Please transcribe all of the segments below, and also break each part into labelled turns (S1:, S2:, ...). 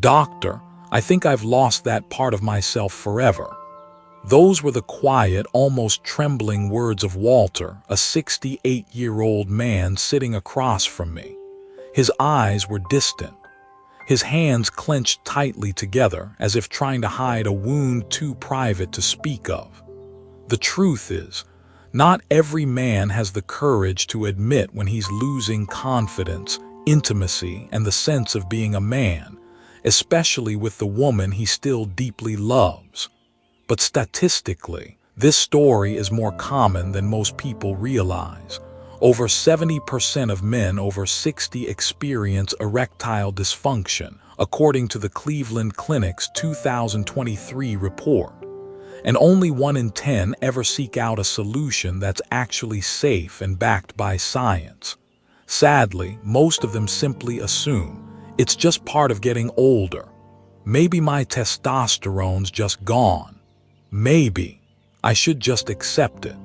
S1: "Doctor, I think I've lost that part of myself forever." Those were the quiet, almost trembling words of Walter, a 68-year-old man sitting across from me. His eyes were distant. His hands clenched tightly together, as if trying to hide a wound too private to speak of. The truth is, not every man has the courage to admit when he's losing confidence, intimacy, and the sense of being a man, especially with the woman he still deeply loves. But statistically, this story is more common than most people realize. Over 70% of men over 60 experience erectile dysfunction, according to the Cleveland Clinic's 2023 report. And only 1 in 10 ever seek out a solution that's actually safe and backed by science. Sadly, most of them simply assume it's just part of getting older. Maybe my testosterone's just gone. Maybe I should just accept it.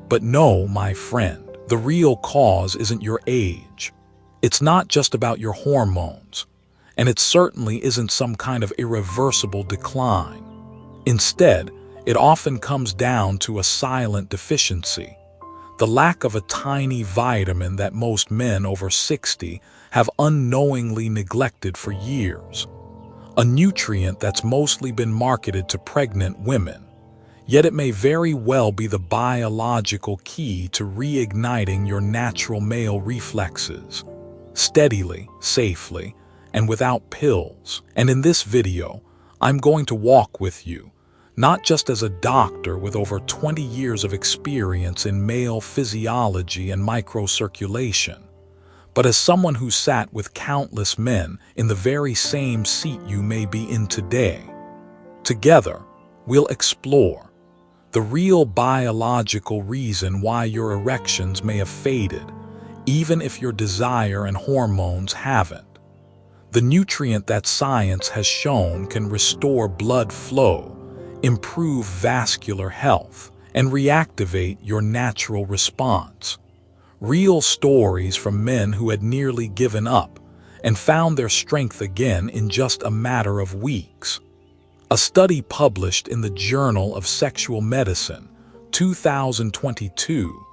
S1: But no, my friend, the real cause isn't your age. It's not just about your hormones. And it certainly isn't some kind of irreversible decline. Instead, it often comes down to a silent deficiency, the lack of a tiny vitamin that most men over 60 have unknowingly neglected for years. A nutrient that's mostly been marketed to pregnant women, yet it may very well be the biological key to reigniting your natural male reflexes, steadily, safely, and without pills. And in this video, I'm going to walk with you, not just as a doctor with over 20 years of experience in male physiology and microcirculation, but as someone who sat with countless men in the very same seat you may be in today. Together, we'll explore the real biological reason why your erections may have faded, even if your desire and hormones haven't. The nutrient that science has shown can restore blood flow, improve vascular health, and reactivate your natural response. Real stories from men who had nearly given up and found their strength again in just a matter of weeks. A study published in the Journal of Sexual Medicine, 2022,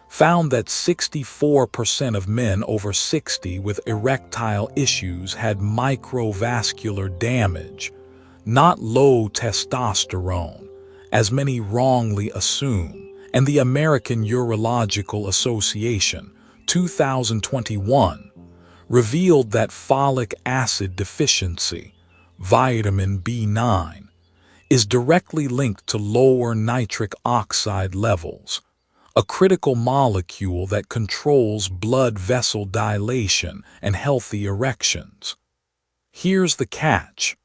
S1: found that 64% of men over 60 with erectile issues had microvascular damage, not low testosterone, as many wrongly assume. And the American Urological Association, 2021, revealed that folic acid deficiency, vitamin B9, is directly linked to lower nitric oxide levels, a critical molecule that controls blood vessel dilation and healthy erections. Here's the catch.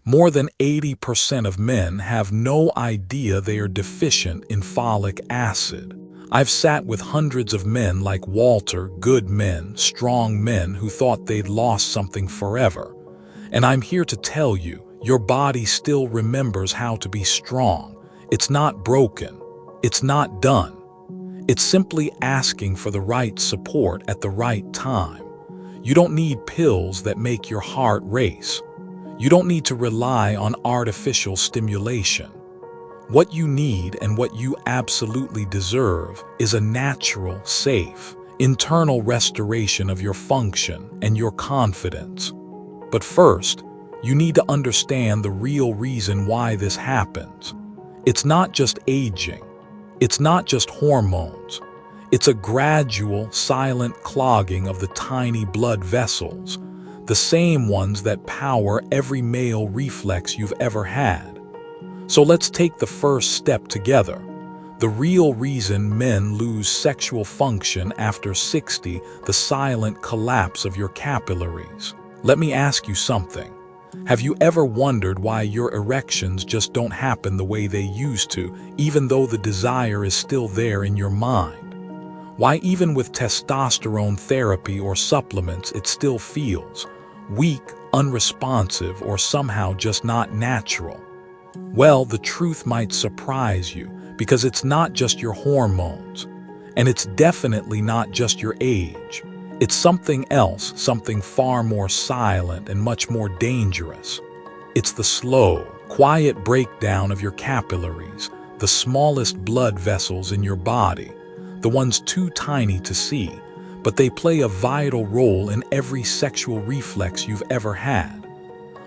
S1: More than 80% of men have no idea they are deficient in folic acid. I've sat with hundreds of men like Walter, good men, strong men who thought they'd lost something forever. And I'm here to tell you, your body still remembers how to be strong. It's not broken. It's not done. It's simply asking for the right support at the right time. You don't need pills that make your heart race. You don't need to rely on artificial stimulation. What you need and what you absolutely deserve is a natural, safe, internal restoration of your function and your confidence. But first, you need to understand the real reason why this happens. It's not just aging. It's not just hormones. It's a gradual, silent clogging of the tiny blood vessels, the same ones that power every male reflex you've ever had. So let's take the first step together. The real reason men lose sexual function after 60, the silent collapse of your capillaries. Let me ask you something. Have you ever wondered why your erections just don't happen the way they used to, even though the desire is still there in your mind? Why even with testosterone therapy or supplements it still feels weak, unresponsive, or somehow just not natural? Well, the truth might surprise you, because it's not just your hormones, and it's definitely not just your age. It's something else, something far more silent and much more dangerous. It's the slow, quiet breakdown of your capillaries, the smallest blood vessels in your body, the ones too tiny to see, but they play a vital role in every sexual reflex you've ever had.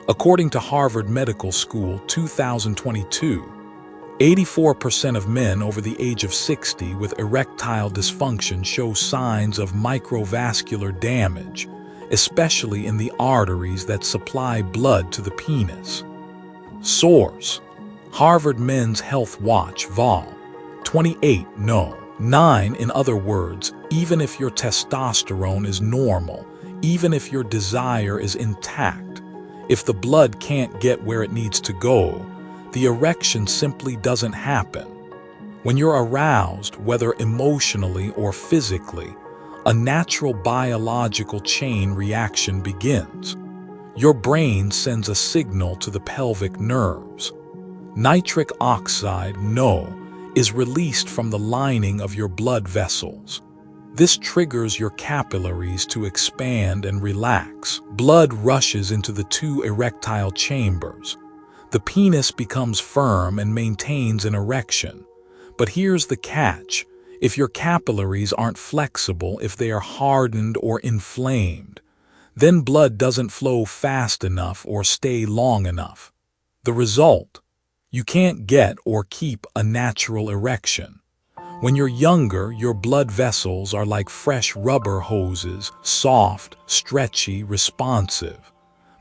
S1: According to Harvard Medical School 2022, 84% of men over the age of 60 with erectile dysfunction show signs of microvascular damage, especially in the arteries that supply blood to the penis. Source: Harvard Men's Health Watch, Vol. 28, No. 9. In other words, even if your testosterone is normal, even if your desire is intact, if the blood can't get where it needs to go, the erection simply doesn't happen. When you're aroused, whether emotionally or physically, a natural biological chain reaction begins. Your brain sends a signal to the pelvic nerves. Nitric oxide, NO, is released from the lining of your blood vessels. This triggers your capillaries to expand and relax. Blood rushes into the two erectile chambers. The penis becomes firm and maintains an erection. But here's the catch: if your capillaries aren't flexible, if they are hardened or inflamed, then blood doesn't flow fast enough or stay long enough. The result: you can't get or keep a natural erection. When you're younger, your blood vessels are like fresh rubber hoses, soft, stretchy, responsive.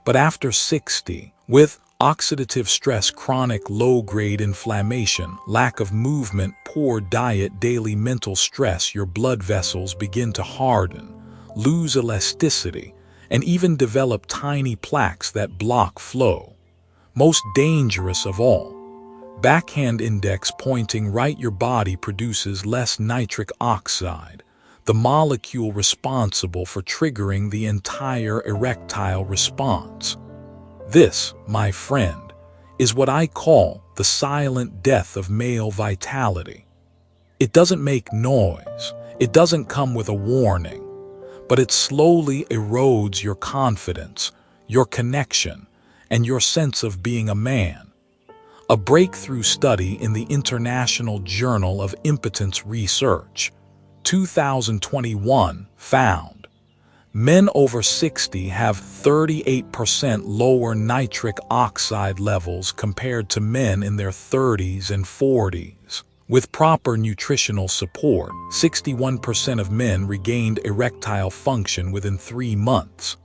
S1: But after 60, with oxidative stress, chronic low-grade inflammation, lack of movement, poor diet, daily mental stress, your blood vessels begin to harden, lose elasticity, and even develop tiny plaques that block flow. Most dangerous of all, backhand index pointing right, your body produces less nitric oxide, the molecule responsible for triggering the entire erectile response. This, my friend, is what I call the silent death of male vitality. It doesn't make noise, it doesn't come with a warning, but it slowly erodes your confidence, your connection, and your sense of being a man. A breakthrough study in the International Journal of Impotence Research, 2021, found men over 60 have 38% lower nitric oxide levels compared to men in their 30s and 40s. With proper nutritional support, 61% of men regained erectile function within 3 months.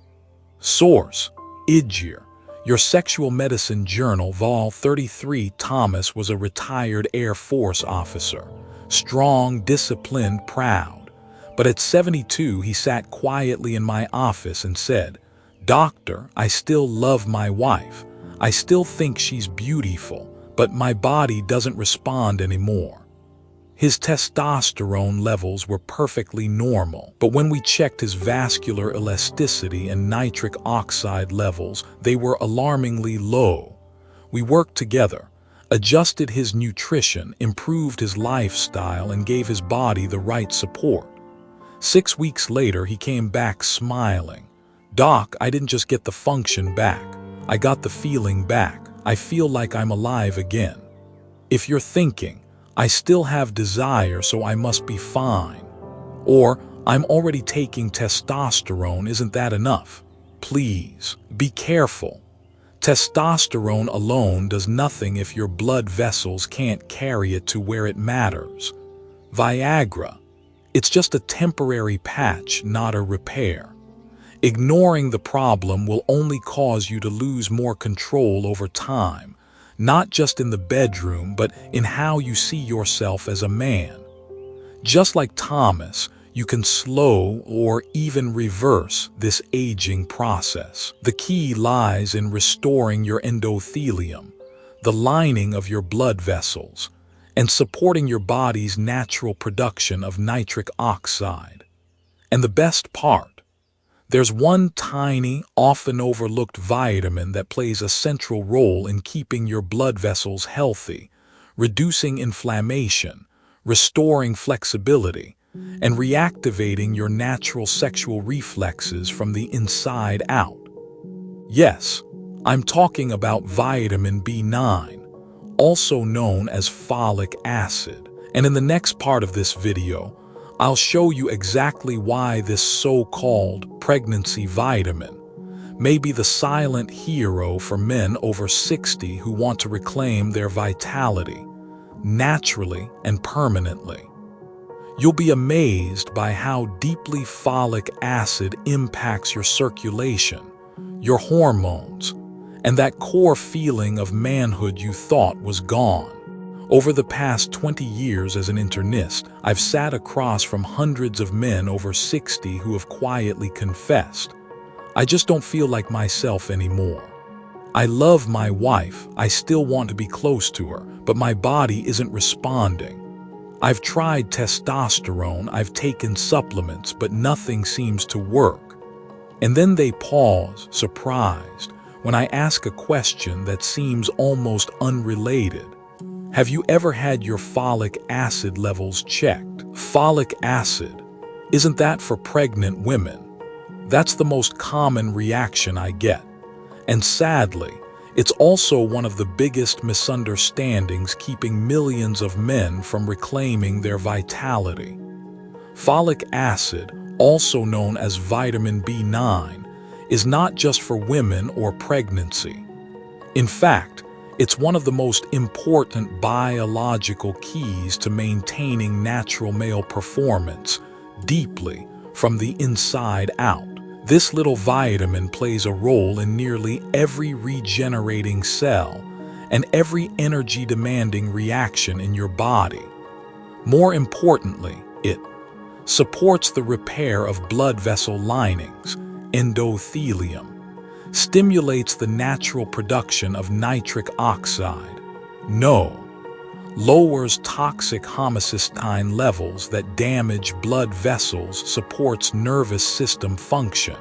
S1: Source: IGER, Your Sexual Medicine Journal, Vol. 33. Thomas was a retired Air Force officer, strong, disciplined, proud. But at 72, he sat quietly in my office and said, "Doctor, I still love my wife. I still think she's beautiful, but my body doesn't respond anymore." His testosterone levels were perfectly normal, but when we checked his vascular elasticity and nitric oxide levels, they were alarmingly low. We worked together, adjusted his nutrition, improved his lifestyle, and gave his body the right support. 6 weeks later, he came back smiling. "Doc, I didn't just get the function back. I got the feeling back. I feel like I'm alive again." If you're thinking, "I still have desire, so I must be fine," or "I'm already taking testosterone, isn't that enough?" please be careful. Testosterone alone does nothing if your blood vessels can't carry it to where it matters. Viagra, it's just a temporary patch, not a repair. Ignoring the problem will only cause you to lose more control over time, not just in the bedroom, but in how you see yourself as a man. Just like Thomas, you can slow or even reverse this aging process. The key lies in restoring your endothelium, the lining of your blood vessels, and supporting your body's natural production of nitric oxide. And the best part, there's one tiny, often overlooked vitamin that plays a central role in keeping your blood vessels healthy, reducing inflammation, restoring flexibility, and reactivating your natural sexual reflexes from the inside out. Yes, I'm talking about vitamin B9, also known as folic acid. And in the next part of this video, I'll show you exactly why this so-called pregnancy vitamin may be the silent hero for men over 60 who want to reclaim their vitality, naturally and permanently. You'll be amazed by how deeply folic acid impacts your circulation, your hormones, and that core feeling of manhood you thought was gone. Over the past 20 years as an internist, I've sat across from hundreds of men over 60 who have quietly confessed, "I just don't feel like myself anymore. I love my wife, I still want to be close to her, but my body isn't responding. I've tried testosterone, I've taken supplements, but nothing seems to work." And then they pause, surprised, when I ask a question that seems almost unrelated. Have you ever had your folic acid levels checked? Folic acid, isn't that for pregnant women? That's the most common reaction I get. And sadly, it's also one of the biggest misunderstandings keeping millions of men from reclaiming their vitality. Folic acid, also known as vitamin B9, is not just for women or pregnancy. In fact, it's one of the most important biological keys to maintaining natural male performance deeply from the inside out. This little vitamin plays a role in nearly every regenerating cell and every energy-demanding reaction in your body. More importantly, it supports the repair of blood vessel linings, endothelium, stimulates the natural production of nitric oxide, lowers toxic homocysteine levels that damage blood vessels, supports nervous system function,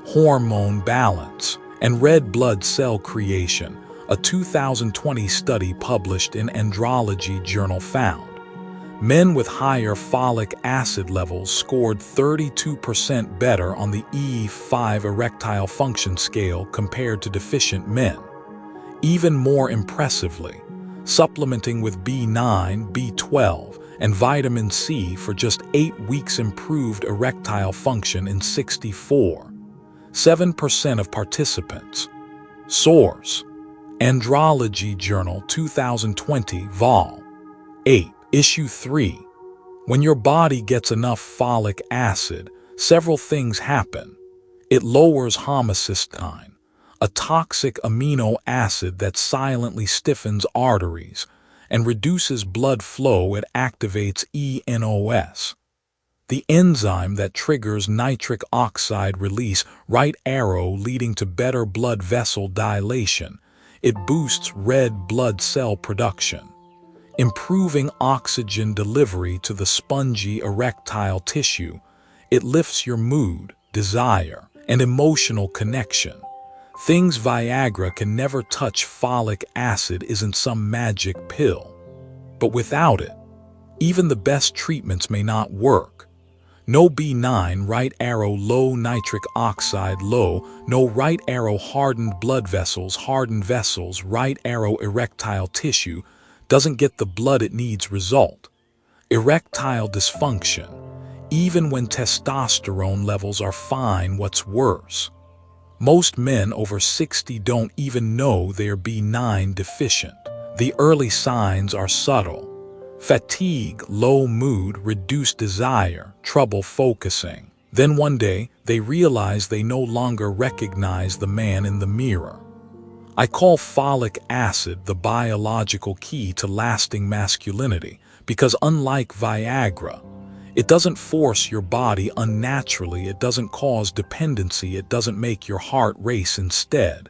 S1: hormone balance, and red blood cell creation, a 2020 study published in Andrology journal found. Men with higher folic acid levels scored 32% better on the E5 erectile function scale compared to deficient men. Even more impressively, supplementing with B9, B12, and vitamin C for just 8 weeks improved erectile function in 64.7% of participants. Source: Andrology Journal 2020 Vol. 8. Issue 3. When your body gets enough folic acid, several things happen. It lowers homocysteine, a toxic amino acid that silently stiffens arteries and reduces blood flow. It activates eNOS, the enzyme that triggers nitric oxide release, right arrow, leading to better blood vessel dilation. It boosts red blood cell production, improving oxygen delivery to the spongy erectile tissue. It lifts your mood, desire, and emotional connection. Things Viagra can never touch. Folic acid isn't some magic pill. But without it, even the best treatments may not work. No B9, right arrow, low nitric oxide, low, no right arrow, hardened blood vessels, right arrow, erectile tissue doesn't get the blood it needs. Result: erectile dysfunction, even when testosterone levels are fine. What's worse, most men over 60 don't even know they're B9 deficient. The early signs are subtle: fatigue, low mood, reduced desire, trouble focusing. Then one day, they realize they no longer recognize the man in the mirror. I call folic acid the biological key to lasting masculinity because, unlike Viagra, it doesn't force your body unnaturally, it doesn't cause dependency, it doesn't make your heart race. Instead,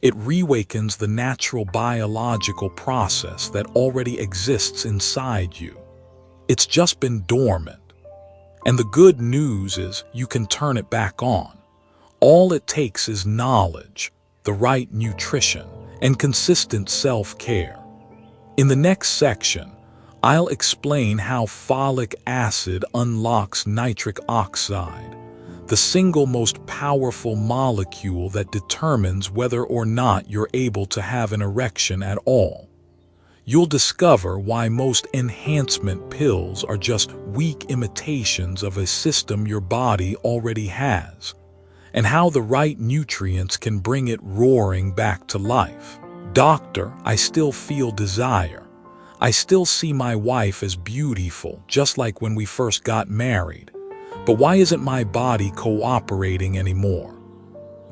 S1: it reawakens the natural biological process that already exists inside you. It's just been dormant. And the good news is you can turn it back on. All it takes is knowledge, the right nutrition, and consistent self-care. In the next section, I'll explain how folic acid unlocks nitric oxide, the single most powerful molecule that determines whether or not you're able to have an erection at all. You'll discover why most enhancement pills are just weak imitations of a system your body already has, and how the right nutrients can bring it roaring back to life. Doctor, I still feel desire. I still see my wife as beautiful, just like when we first got married. But why isn't my body cooperating anymore?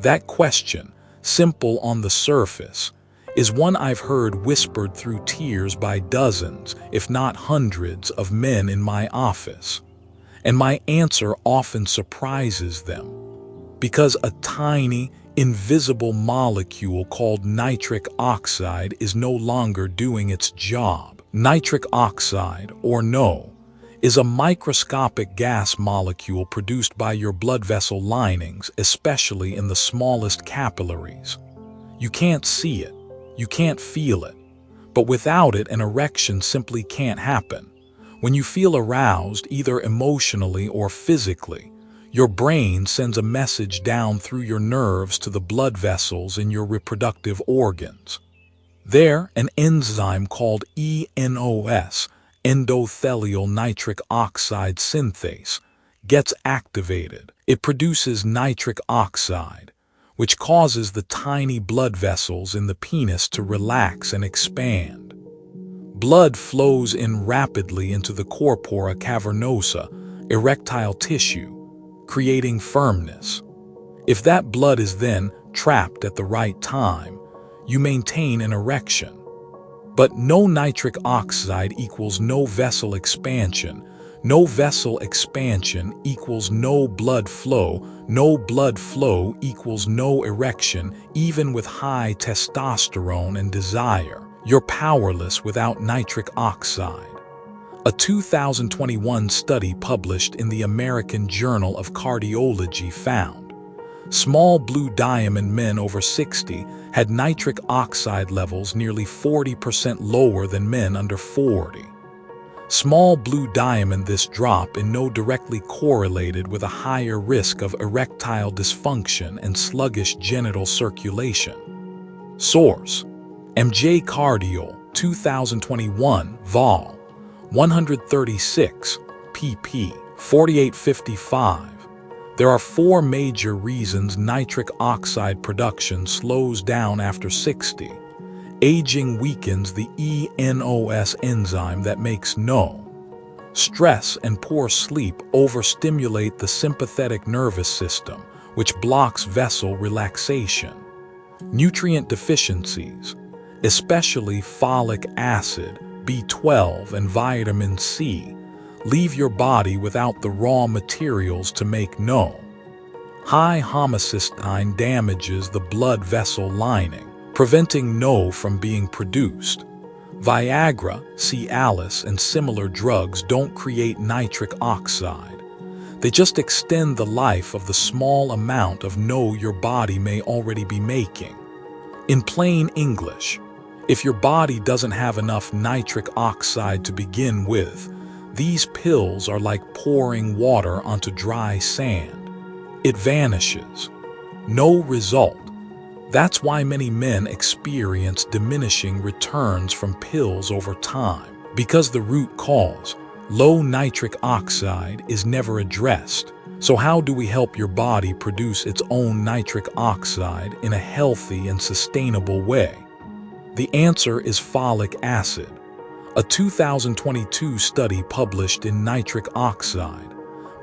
S1: That question, simple on the surface, is one I've heard whispered through tears by dozens, if not hundreds, of men in my office. And my answer often surprises them, because a tiny, invisible molecule called nitric oxide is no longer doing its job. Nitric oxide, or NO, is a microscopic gas molecule produced by your blood vessel linings, especially in the smallest capillaries. You can't see it, you can't feel it, but without it, an erection simply can't happen. When you feel aroused, either emotionally or physically, your brain sends a message down through your nerves to the blood vessels in your reproductive organs. There, an enzyme called ENOS, endothelial nitric oxide synthase, gets activated. It produces nitric oxide, which causes the tiny blood vessels in the penis to relax and expand. Blood flows in rapidly into the corpora cavernosa, erectile tissue, creating firmness. If that blood is then trapped at the right time, you maintain an erection. But no nitric oxide equals no vessel expansion. No vessel expansion equals no blood flow. No blood flow equals no erection. Even with high testosterone and desire, you're powerless without nitric oxide. A 2021 study published in the American Journal of Cardiology found small blue diamond men over 60 had nitric oxide levels nearly 40% lower than men under 40. Small blue diamond, this drop in NO directly correlated with a higher risk of erectile dysfunction and sluggish genital circulation. Source: MJ Cardiol, 2021, Vol. 136, pp. 4855. There are 4 major reasons nitric oxide production slows down after 60. Aging weakens the ENOS enzyme that makes NO. Stress and poor sleep overstimulate the sympathetic nervous system, which blocks vessel relaxation. Nutrient deficiencies, especially folic acid, B12, and vitamin C, leave your body without the raw materials to make NO. High homocysteine damages the blood vessel lining, preventing NO from being produced. Viagra, Cialis, and similar drugs don't create nitric oxide. They just extend the life of the small amount of NO your body may already be making. In plain English, if your body doesn't have enough nitric oxide to begin with, these pills are like pouring water onto dry sand. It vanishes. No result. That's why many men experience diminishing returns from pills over time, because the root cause, low nitric oxide, is never addressed. So how do we help your body produce its own nitric oxide in a healthy and sustainable way? The answer is folic acid. A 2022 study published in Nitric Oxide,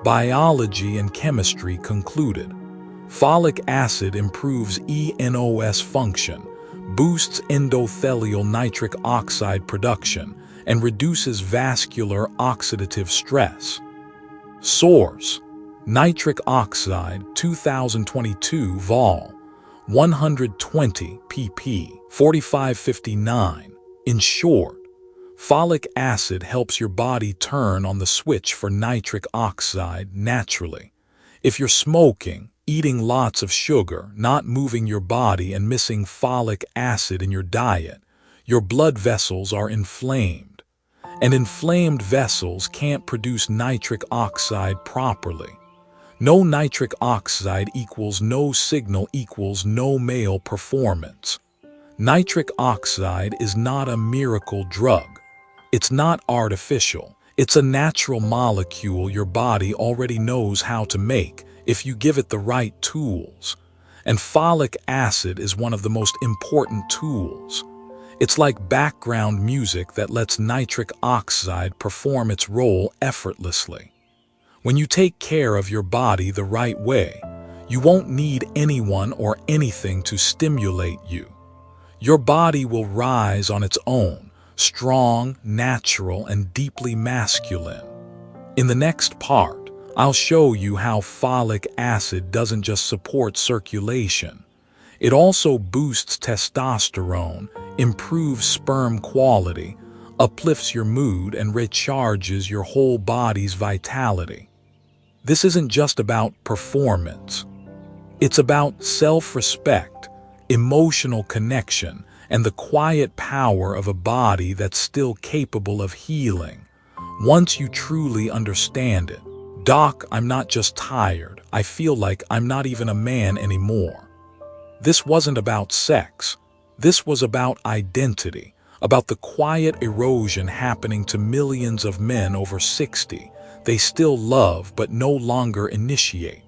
S1: Biology and Chemistry concluded folic acid improves ENOS function, boosts endothelial nitric oxide production, and reduces vascular oxidative stress. Source: Nitric Oxide, 2022, Vol. 120, pp. 4559. In short, folic acid helps your body turn on the switch for nitric oxide naturally. If you're smoking, eating lots of sugar, not moving your body, and missing folic acid in your diet, your blood vessels are inflamed. and inflamed vessels can't produce nitric oxide properly. No nitric oxide equals no signal equals no male performance. Nitric oxide is not a miracle drug. It's not artificial. It's a natural molecule your body already knows how to make if you give it the right tools. And folic acid is one of the most important tools. It's like background music that lets nitric oxide perform its role effortlessly. When you take care of your body the right way, you won't need anyone or anything to stimulate you. Your body will rise on its own, strong, natural, and deeply masculine. In the next part, I'll show you how folic acid doesn't just support circulation. It also boosts testosterone, improves sperm quality, uplifts your mood, and recharges your whole body's vitality. This isn't just about performance. It's about self-respect, emotional connection, and the quiet power of a body that's still capable of healing, once you truly understand it. Doc, I'm not just tired. I feel like I'm not even a man anymore. This wasn't about sex. This was about identity, about the quiet erosion happening to millions of men over 60. They still love but no longer initiate.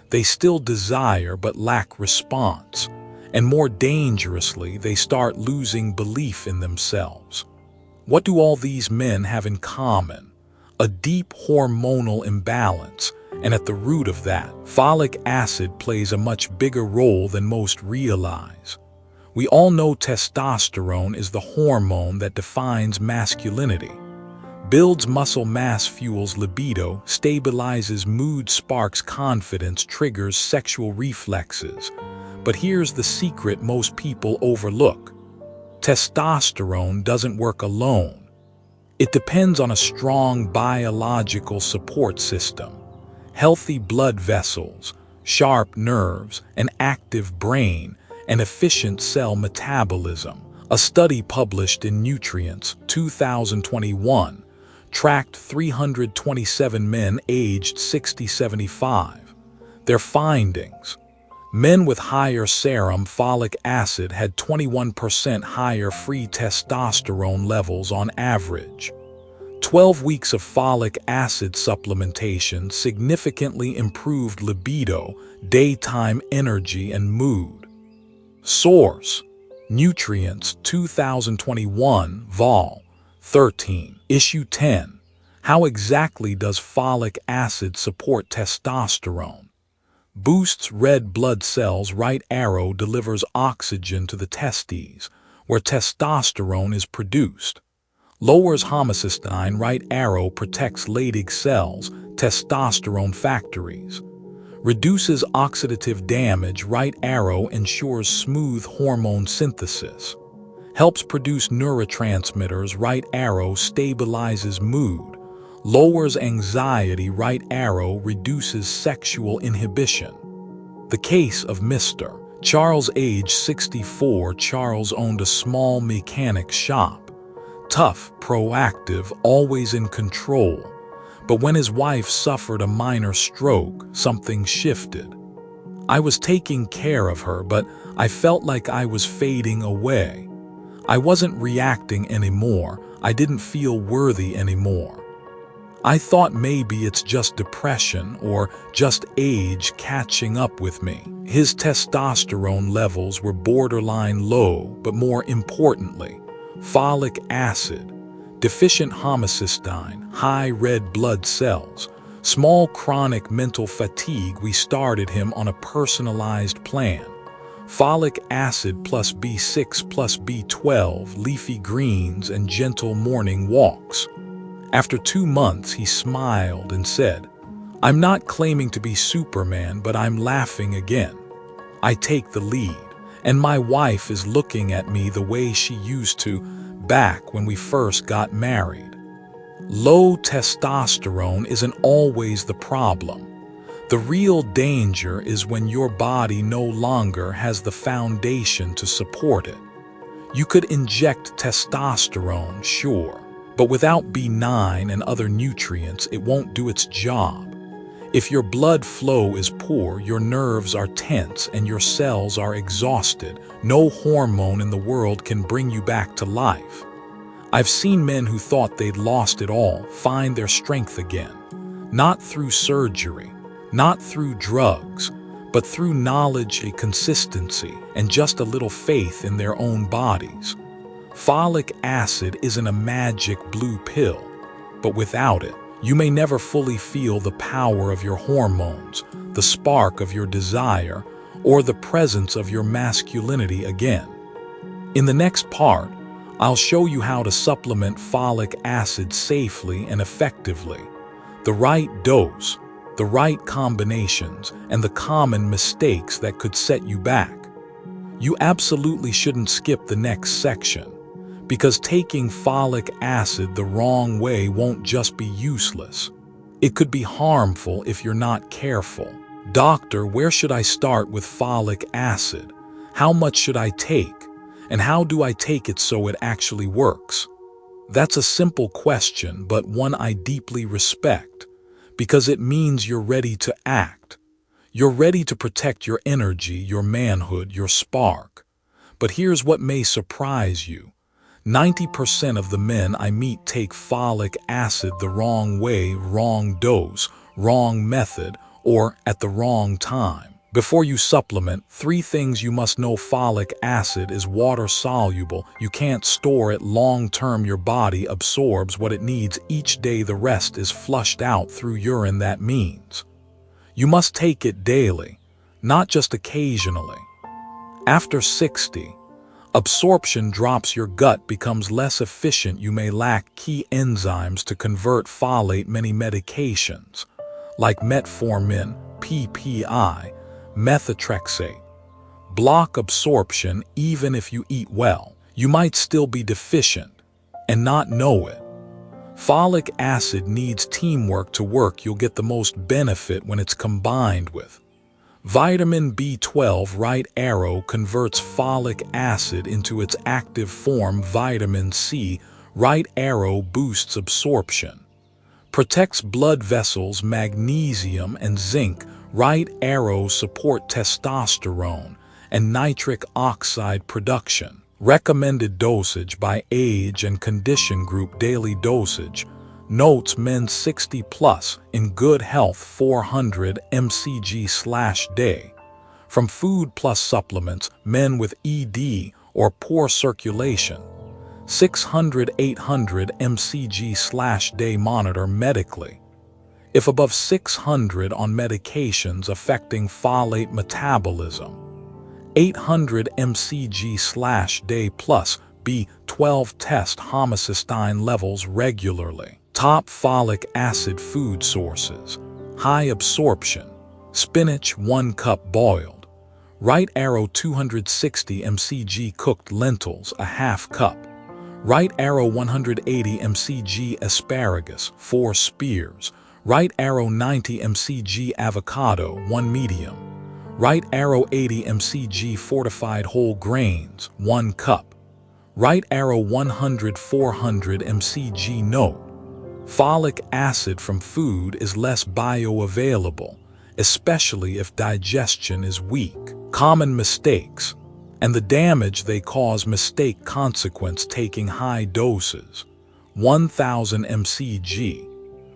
S1: They still desire but lack response. And more dangerously, they start losing belief in themselves. What do all these men have in common? A deep hormonal imbalance, and at the root of that, folic acid plays a much bigger role than most realize. We all know testosterone is the hormone that defines masculinity. Builds muscle mass, fuels libido, stabilizes mood, sparks confidence, triggers sexual reflexes. But here's the secret most people overlook. Testosterone doesn't work alone. It depends on a strong biological support system, healthy blood vessels, sharp nerves, an active brain, and efficient cell metabolism. A study published in Nutrients, 2021, tracked 327 men aged 60-75. Their findings: men with higher serum folic acid had 21% higher free testosterone levels on average. 12 weeks of folic acid supplementation significantly improved libido, daytime energy, and mood. Source: Nutrients, 2021, Vol. 13, Issue 10. How exactly does folic acid support testosterone? Boosts red blood cells. Right arrow delivers oxygen to the testes, where testosterone is produced. Lowers homocysteine. Right arrow protects Leydig cells, testosterone factories. Reduces oxidative damage. Right arrow ensures smooth hormone synthesis. Helps produce neurotransmitters. Right arrow stabilizes mood. Lowers anxiety. Right arrow reduces sexual inhibition. The case of Mr. Charles, age 64. Charles owned a small mechanic shop. Tough, proactive, always in control. But when his wife suffered a minor stroke, something shifted. I was taking care of her, but I felt like I was fading away. I wasn't reacting anymore. I didn't feel worthy anymore. I thought maybe it's just depression or just age catching up with me. His testosterone levels were borderline low, but more importantly, folic acid, deficient homocysteine, high red blood cells, small chronic mental fatigue. We started him on a personalized plan. Folic acid plus B6 plus B12, leafy greens, and gentle morning walks. After 2 months, he smiled and said, "I'm not claiming to be Superman, but I'm laughing again. I take the lead, and my wife is looking at me the way she used to back when we first got married." Low testosterone isn't always the problem. The real danger is when your body no longer has the foundation to support it. You could inject testosterone, sure, But without B9 and other nutrients, it won't do its job. If your blood flow is poor, your nerves are tense and your cells are exhausted, no hormone in the world can bring you back to life. I've seen men who thought they'd lost it all find their strength again. Not through surgery, not through drugs, but through knowledge, a consistency, and just a little faith in their own bodies. Folic acid isn't a magic blue pill, but without it, you may never fully feel the power of your hormones, the spark of your desire, or the presence of your masculinity again. In the next part, I'll show you how to supplement folic acid safely and effectively, the right dose, the right combinations, and the common mistakes that could set you back. You absolutely shouldn't skip the next section, because taking folic acid the wrong way won't just be useless. It could be harmful if you're not careful. Doctor, where should I start with folic acid? How much should I take? And how do I take it so it actually works? That's a simple question, but one I deeply respect, because it means you're ready to act. You're ready to protect your energy, your manhood, your spark. But here's what may surprise you. 90% of the men I meet take folic acid the wrong way, wrong dose, wrong method, or at the wrong time. Before you supplement, 3 things you must know. Folic acid is water-soluble. You can't store it long-term. Your body absorbs what it needs each day. The rest is flushed out through urine. That means you must take it daily, not just occasionally. After 60, absorption drops, your gut becomes less efficient. You may lack key enzymes to convert folate. Many medications, like metformin, PPI, methotrexate, block absorption. Even if you eat well, you might still be deficient and not know it. Folic acid needs teamwork to work. You'll get the most benefit when it's combined with vitamin B12. Right arrow converts folic acid into its active form. Vitamin C. Right arrow boosts absorption, protects blood vessels. Magnesium and zinc. Right arrow support testosterone and nitric oxide production. Recommended dosage by age and condition group. Daily dosage. Notes: men 60 plus, in good health, 400 mcg/day. From food plus supplements, men with ED or poor circulation, 600-800 mcg/day. Monitor medically. If above 600 on medications affecting folate metabolism, 800 mcg/day plus. B12 test homocysteine levels regularly. Top folic acid food sources. High absorption. Spinach 1 cup boiled. Right arrow 260 mcg cooked lentils a half cup. Right arrow 180 mcg asparagus 4 spears. Right arrow 90 mcg avocado 1 medium. Right arrow 80 mcg fortified whole grains 1 cup. Right arrow 100-400 mcg. Note: folic acid from food is less bioavailable, especially if digestion is weak. Common mistakes and the damage they cause. Mistake: consequence: taking high doses, 1000 mcg,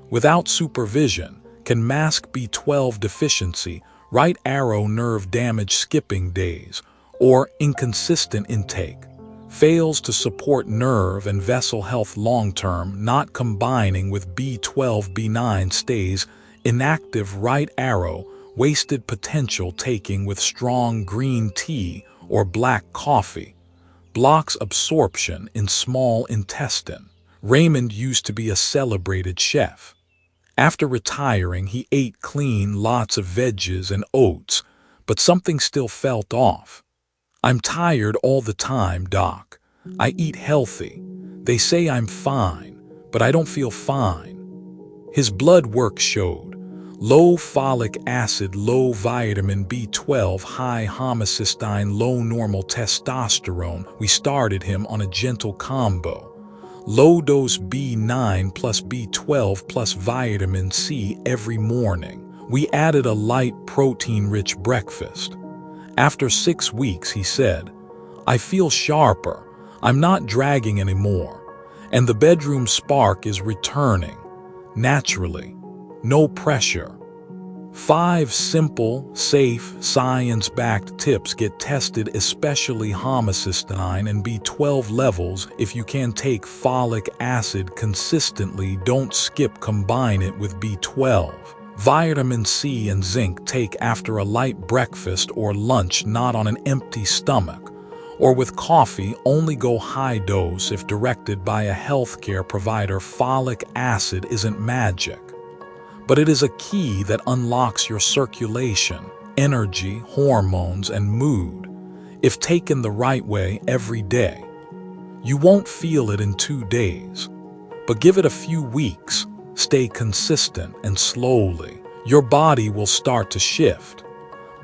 S1: without supervision, can mask B12 deficiency. Right arrow nerve damage. Skipping days or inconsistent intake fails to support nerve and vessel health long-term. Not combining with B12. B9 stays inactive. Right arrow wasted potential. Taking with strong green tea or black coffee blocks absorption in small intestine. Raymond used to be a celebrated chef. After retiring, he ate clean, lots of veggies and oats, but something still felt off. "I'm tired all the time, Doc. I eat healthy. They say I'm fine, but I don't feel fine." His blood work showed low folic acid, low vitamin B12, high homocysteine, low normal testosterone. We started him on a gentle combo: Low-dose B9 plus B12 plus vitamin C every morning. We added a light protein-rich breakfast. After 6 weeks, he said, "I feel sharper, I'm not dragging anymore, and the bedroom spark is returning, naturally, no pressure." 5 simple, safe, science-backed tips get tested, especially homocysteine and B12 levels. If you can take folic acid consistently, don't skip, combine it with B12. Vitamin C and zinc take after a light breakfast or lunch, not on an empty stomach. Or with coffee, only go high dose if directed by a healthcare provider. Folic acid isn't magic, but it is a key that unlocks your circulation, energy, hormones, and mood. If taken the right way every day, you won't feel it in 2 days, but give it a few weeks, stay consistent, and slowly, your body will start to shift.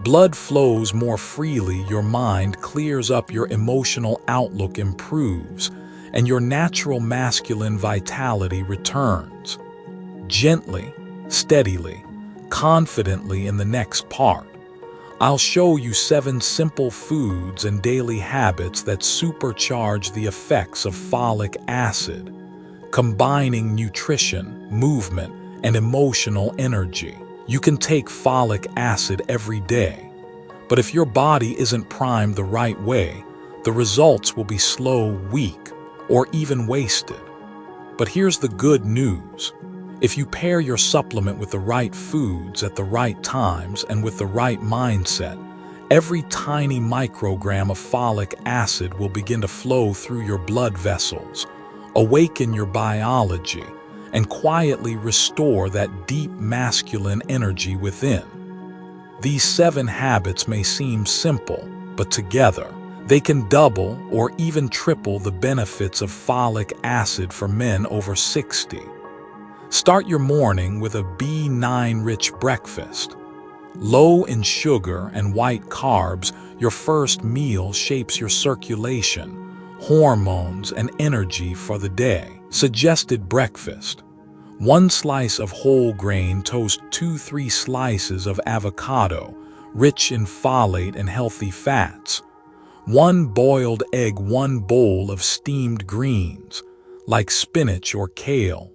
S1: Blood flows more freely, your mind clears up, your emotional outlook improves, and your natural masculine vitality returns. Gently, steadily, confidently. In the next part, I'll show you 7 simple foods and daily habits that supercharge the effects of folic acid, combining nutrition, movement, and emotional energy. You can take folic acid every day, but if your body isn't primed the right way, the results will be slow, weak, or even wasted. But here's the good news. If you pair your supplement with the right foods at the right times and with the right mindset, every tiny microgram of folic acid will begin to flow through your blood vessels, awaken your biology, and quietly restore that deep masculine energy within. These 7 habits may seem simple, but together, they can double or even triple the benefits of folic acid for men over 60. Start your morning with a B9-rich breakfast. Low in sugar and white carbs, your first meal shapes your circulation, hormones, and energy for the day. Suggested breakfast: 1 slice of whole grain toast, 2-3 slices of avocado, rich in folate and healthy fats, 1 boiled egg, 1 bowl of steamed greens, like spinach or kale.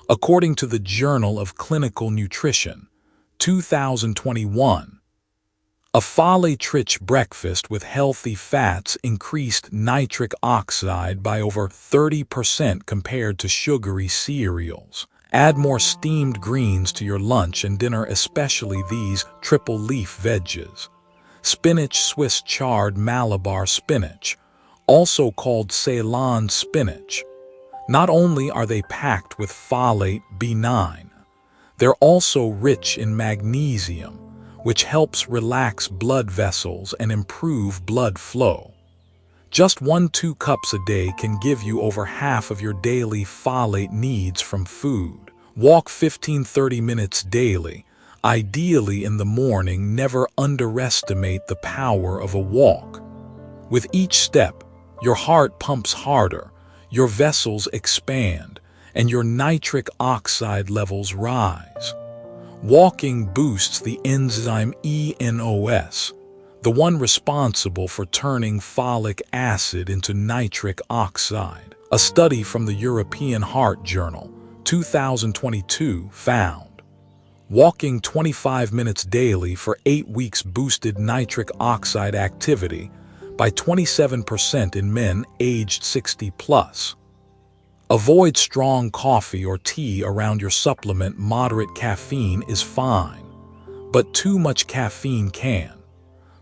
S1: According to the Journal of Clinical Nutrition, 2021, a folate-rich breakfast with healthy fats increased nitric oxide by over 30% compared to sugary cereals. Add more steamed greens to your lunch and dinner, especially these triple leaf veggies. Spinach, Swiss chard, Malabar spinach, also called Ceylon spinach. Not only are they packed with folate B9, they're also rich in magnesium, which helps relax blood vessels and improve blood flow. Just 1-2 cups a day can give you over half of your daily folate needs from food. Walk 15-30 minutes daily, ideally in the morning. Never underestimate the power of a walk. With each step, your heart pumps harder, your vessels expand, and your nitric oxide levels rise. Walking boosts the enzyme ENOS, the one responsible for turning folic acid into nitric oxide. A study from the European Heart Journal, 2022, found walking 25 minutes daily for 8 weeks boosted nitric oxide activity by 27% in men aged 60 plus. Avoid strong coffee or tea around your supplement. Moderate caffeine is fine, but too much caffeine can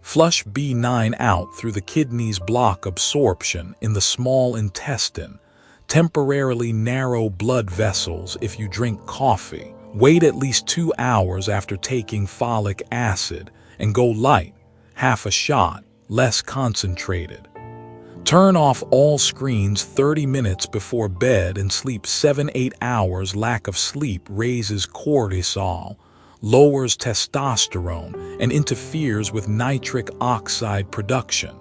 S1: flush B9 out through the kidneys, block absorption in the small intestine, temporarily narrow blood vessels. If you drink coffee, wait at least 2 hours after taking folic acid and go light, half a shot, less concentrated. Turn off all screens 30 minutes before bed and sleep 7-8 hours. Lack of sleep raises cortisol, lowers testosterone, and interferes with nitric oxide production.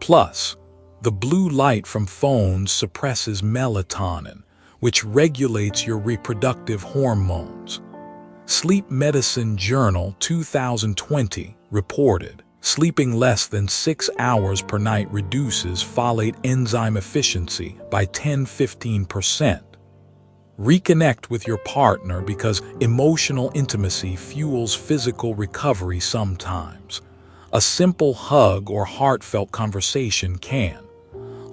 S1: Plus, The blue light from phones suppresses melatonin, which regulates your reproductive hormones. Sleep Medicine Journal 2020 reported, sleeping less than 6 hours per night reduces folate enzyme efficiency by 10–15%. Reconnect with your partner because emotional intimacy fuels physical recovery sometimes. A simple hug or heartfelt conversation can.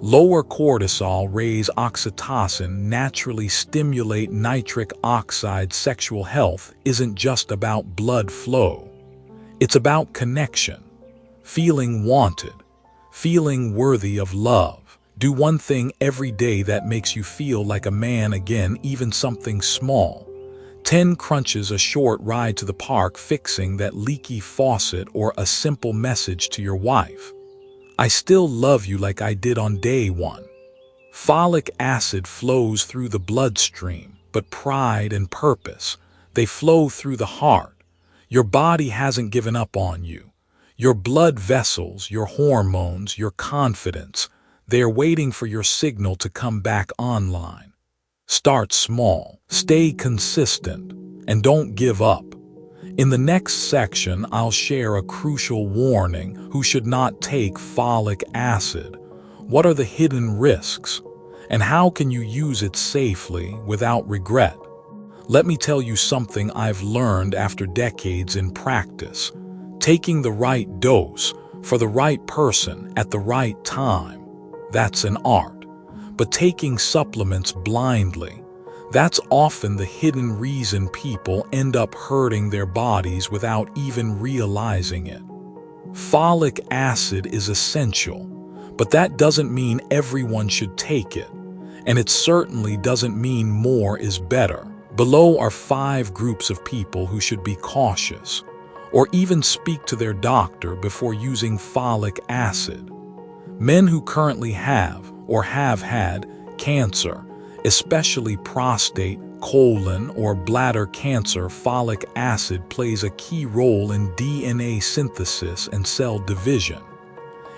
S1: Lower cortisol, raise oxytocin, naturally stimulate nitric oxide. Sexual health isn't just about blood flow. It's about connection, feeling wanted, feeling worthy of love. Do one thing every day that makes you feel like a man again, even something small. 10 crunches, a short ride to the park, fixing that leaky faucet, or a simple message to your wife. I still love you like I did on day one. Folic acid flows through the bloodstream, but pride and purpose, they flow through the heart. Your body hasn't given up on you. Your blood vessels, your hormones, your confidence, they are waiting for your signal to come back online. Start small, stay consistent, and don't give up. In the next section, I'll share a crucial warning: who should not take folic acid, what are the hidden risks, and how can you use it safely without regret. Let me tell you something I've learned after decades in practice. Taking the right dose for the right person at the right time, that's an art. But taking supplements blindly, that's often the hidden reason people end up hurting their bodies without even realizing it. Folic acid is essential, but that doesn't mean everyone should take it, and it certainly doesn't mean more is better. Below are 5 groups of people who should be cautious, or even speak to their doctor before using folic acid. Men who currently have or have had cancer, especially prostate, colon, or bladder cancer. Folic acid plays a key role in DNA synthesis and cell division.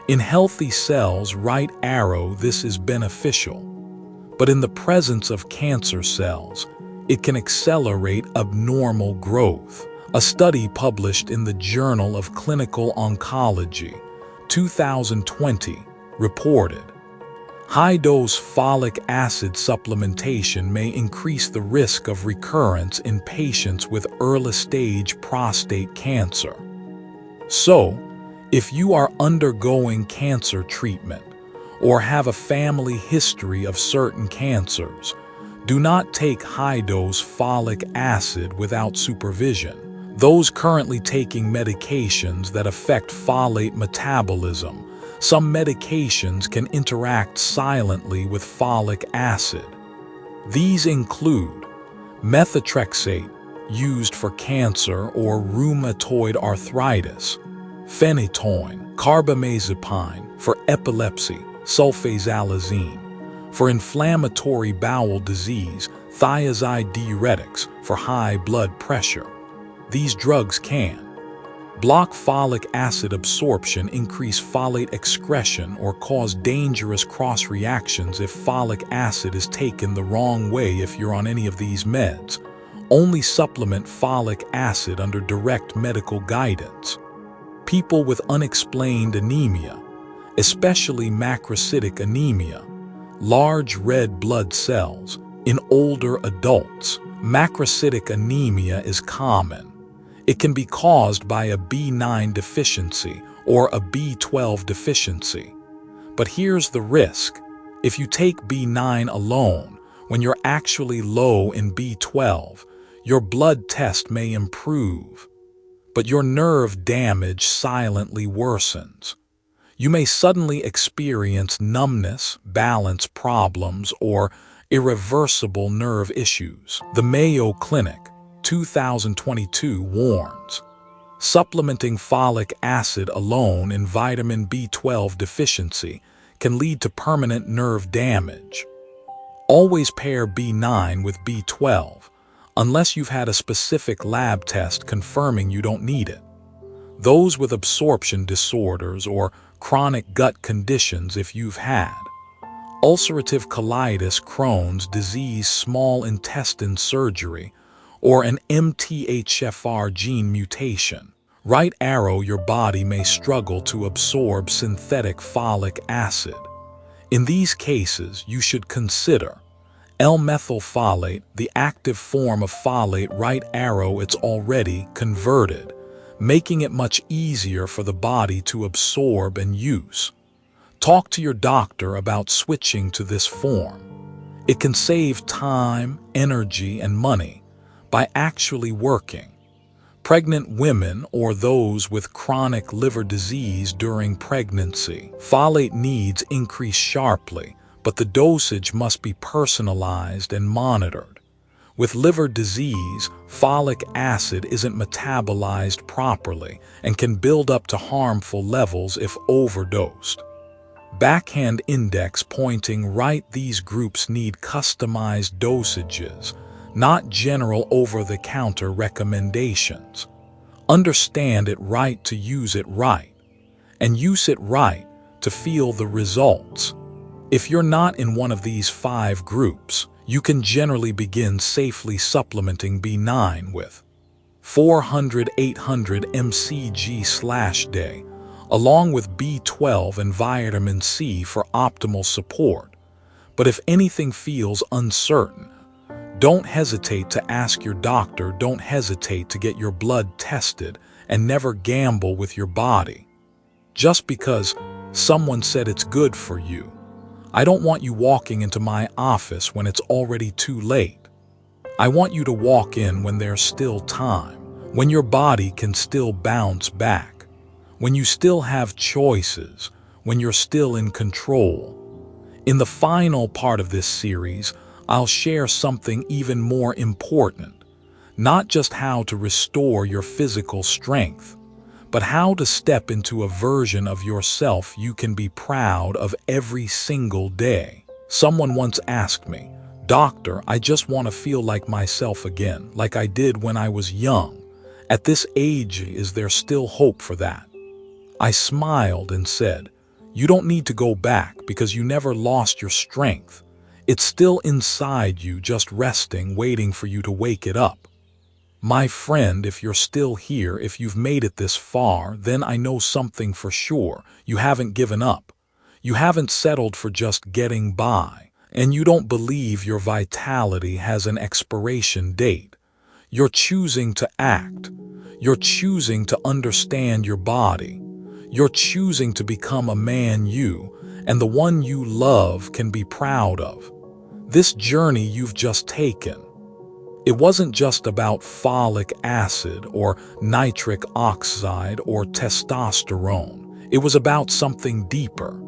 S1: In healthy cells, right arrow, this is beneficial. But in the presence of cancer cells, it can accelerate abnormal growth. A study published in the Journal of Clinical Oncology 2020 reported, high-dose folic acid supplementation may increase the risk of recurrence in patients with early-stage prostate cancer. So, if you are undergoing cancer treatment or have a family history of certain cancers, do not take high-dose folic acid without supervision. Those currently taking medications that affect folate metabolism, some medications can interact silently with folic acid. These include methotrexate, used for cancer or rheumatoid arthritis, phenytoin, carbamazepine for epilepsy, sulfasalazine for inflammatory bowel disease, thiazide diuretics for high blood pressure. These drugs can block folic acid absorption, increase folate excretion, or cause dangerous cross-reactions if folic acid is taken the wrong way. If you're on any of these meds, only supplement folic acid under direct medical guidance. People with unexplained anemia, especially macrocytic anemia, large red blood cells, in older adults. Macrocytic anemia is common. It can be caused by a B9 deficiency or a B12 deficiency. But here's the risk. If you take B9 alone, when you're actually low in B12, your blood test may improve, but your nerve damage silently worsens. You may suddenly experience numbness, balance problems, or irreversible nerve issues. The Mayo Clinic 2022 warns, supplementing folic acid alone in vitamin B12 deficiency can lead to permanent nerve damage. Always pair B9 with B12, unless you've had a specific lab test confirming you don't need it. Those with absorption disorders or chronic gut conditions if you've had ulcerative colitis, Crohn's disease, small intestine surgery, or an MTHFR gene mutation. Right arrow, your body may struggle to absorb synthetic folic acid. In these cases, you should consider L-methylfolate, the active form of folate. Right arrow, it's already converted, making it much easier for the body to absorb and use. Talk to your doctor about switching to this form. It can save time, energy, and money by actually working. Pregnant women or those with chronic liver disease during pregnancy, folate needs increase sharply, but the dosage must be personalized and monitored. With liver disease, folic acid isn't metabolized properly and can build up to harmful levels if overdosed. Backhand index pointing right, these groups need customized dosages, not general over-the-counter recommendations. Understand it right to use it right, and use it right to feel the results. If you're not in one of these 5 groups, you can generally begin safely supplementing B9 with 400-800 mcg/day, along with B12 and vitamin C for optimal support. But if anything feels uncertain, don't hesitate to ask your doctor. Don't hesitate to get your blood tested, and never gamble with your body just because someone said it's good for you. I don't want you walking into my office when it's already too late. I want you to walk in when there's still time, when your body can still bounce back, when you still have choices, when you're still in control. In the final part of this series, I'll share something even more important, not just how to restore your physical strength, but how to step into a version of yourself you can be proud of every single day. Someone once asked me, "Doctor, I just want to feel like myself again, like I did when I was young. At this age, is there still hope for that?" I smiled and said, "You don't need to go back because you never lost your strength. It's still inside you, just resting, waiting for you to wake it up." My friend, if you're still here, if you've made it this far, then I know something for sure. You haven't given up. You haven't settled for just getting by. And you don't believe your vitality has an expiration date. You're choosing to act. You're choosing to understand your body. You're choosing to become a man you, and the one you love, can be proud of. This journey you've just taken, it wasn't just about folic acid or nitric oxide or testosterone. It was about something deeper.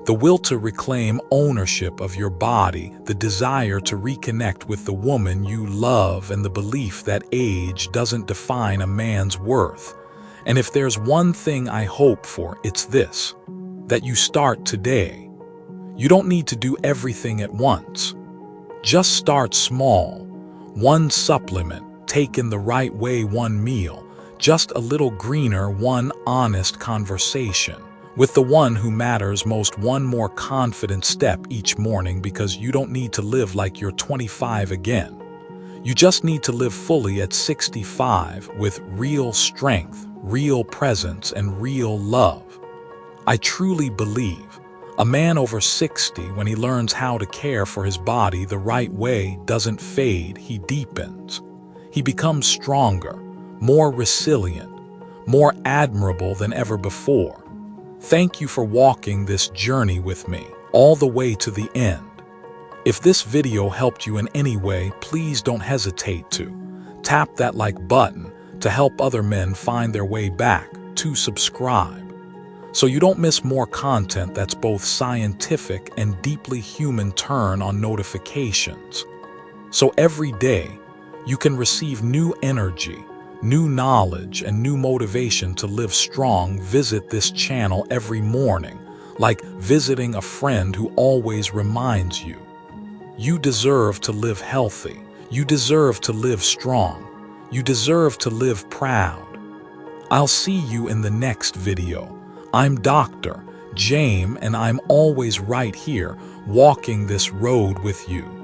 S1: The will to reclaim ownership of your body, the desire to reconnect with the woman you love, and the belief that age doesn't define a man's worth. And if there's one thing I hope for, it's this: that you start today. You don't need to do everything at once. Just start small. One supplement, taken the right way, one meal, just a little greener, one honest conversation with the one who matters most, one more confident step each morning, because you don't need to live like you're 25 again. You just need to live fully at 65 with real strength, real presence, and real love. I truly believe a man over 60, when he learns how to care for his body the right way, doesn't fade, he deepens. He becomes stronger, more resilient, more admirable than ever before. Thank you for walking this journey with me, all the way to the end. If this video helped you in any way, please don't hesitate to tap that like button to help other men find their way back, to subscribe, so you don't miss more content that's both scientific and deeply human. Turn on notifications, so every day you can receive new energy, new knowledge, and new motivation to live strong. Visit this channel every morning, like visiting a friend who always reminds you. You deserve to live healthy. You deserve to live strong. You deserve to live proud. I'll see you in the next video. I'm Doctor, Jame, and I'm always right here, walking this road with you.